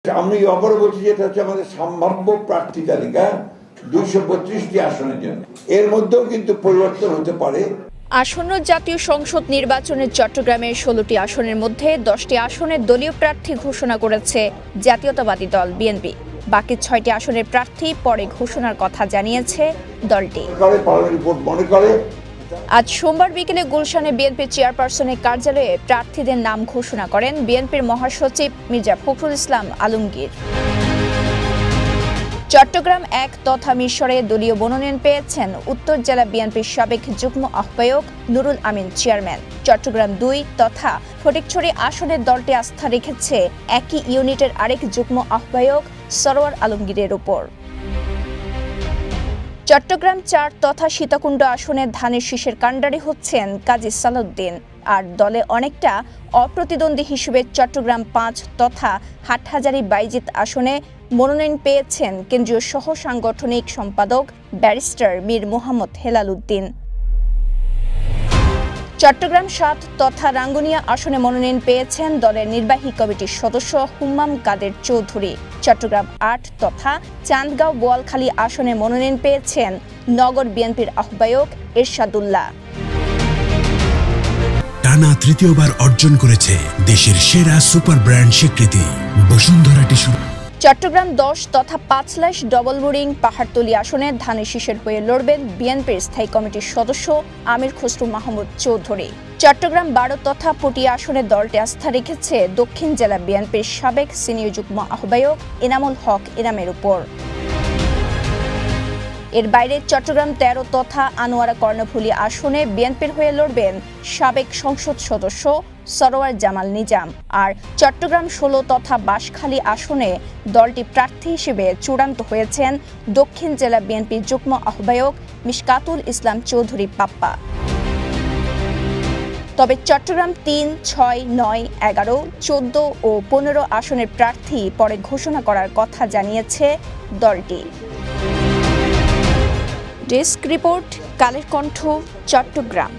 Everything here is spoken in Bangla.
আমি আবারও বলছি যে এটা হচ্ছে আমাদের সম্ভাব্য প্রার্থী তালিকা 232টি আসনের জন্য। এর মধ্যেও কিন্তু পরিবর্তন হতে পারে। আসন্ন জাতীয় সংসদ নির্বাচনে চট্টগ্রামের 16টি আসনের মধ্যে 10টি আসনের দলীয় প্রার্থী ঘোষণা করেছে জাতীয়তাবাদী দল বিএনপি। বাকি 6টি আসনের প্রার্থী পরে ঘোষণার কথা জানিয়েছে দলটি। আজ সোমবার বিকেলে গুলশানে বিএনপি চেয়ারপারসনের কার্যালয়ে প্রার্থীদের নাম ঘোষণা করেন বিএনপির মহাসচিব মির্জা ফখরুল ইসলাম আলমগীর। চট্টগ্রাম 1 তথা মিরসরাইয়ে দলীয় মনোনয়ন পেয়েছেন উত্তর জেলা বিএনপির সাবেক যুগ্ম আহ্বায়ক নুরুল আমিন চেয়ারম্যান। চট্টগ্রাম 2 তথা ফটিকছড়ি আসনের দলটি আস্থা রেখেছে একই ইউনিটের আরেক যুগ্ম আহ্বায়ক সরওয়ার আলমগীরের উপর। চট্টগ্রাম 4 তথা সীতাকুণ্ড আসনের ধানের শীষের কাণ্ডারি হচ্ছেন কাজী সালাউদ্দিন। আর দলে অনেকটা অপ্রতিদ্বন্দ্বী হিসেবে চট্টগ্রাম 5 তথা হাটহাজারী বাইজিত আসনে মনোনয়ন পেয়েছেন কেন্দ্রীয় সহ সাংগঠনিক সম্পাদক ব্যারিস্টার মীর মোহাম্মদ হেলাল উদ্দিন। চট্টগ্রাম 7 তথা রাঙ্গুনিয়া আসনে মনোনয়ন পেয়েছেন দলের নির্বাহী কমিটির সদস্য হুম্মাম কাদের চৌধুরী। চট্টগ্রাম 8 তথা চান্দগাঁও বোয়ালখালী আসনে মনোনয়ন পেয়েছেন নগর বিএনপির আহ্বায়ক এরশাদুল্লাহ। টানা তৃতীয়বার অর্জন করেছে দেশের সেরা সুপার ব্র্যান্ড স্বীকৃতি বসুন্ধরা টিস্যু। চট্টগ্রাম 10 তথা পাঁচলাইশ ডবল বোরিং পাহাড়তলী আসনে ধানের শীষের হয়ে লড়বেন বিএনপির স্থায়ী কমিটির সদস্য আমির খসরু মাহমুদ চৌধুরী। চট্টগ্রাম 12 তথা পটিয়া আসনে দলটি আস্থা রেখেছে দক্ষিণ জেলা বিএনপির সাবেক সিনিয়র যুগ্ম আহ্বায়ক এনামুল হক এনামের উপর। এর বাইরে চট্টগ্রাম 13 তথা আনোয়ারা কর্ণফুলী আসনে বিএনপির হয়ে লড়বেন সাবেক সংসদ সদস্য সরওয়ার জামাল নিজাম। আর চট্টগ্রাম 16 তথা বাঁশখালী আসনে দলটি প্রার্থী হিসেবে চূড়ান্ত হয়েছেন দক্ষিণ জেলা বিএনপির যুগ্ম আহ্বায়ক মিশকাতুল ইসলাম চৌধুরী পাপ্পা। তবে চট্টগ্রাম 3, 6, 9, 11, 14 ও 15 আসনের প্রার্থী পরে ঘোষণা করার কথা জানিয়েছে দলটি। Desk report, Kaler Kantho, Chittagong.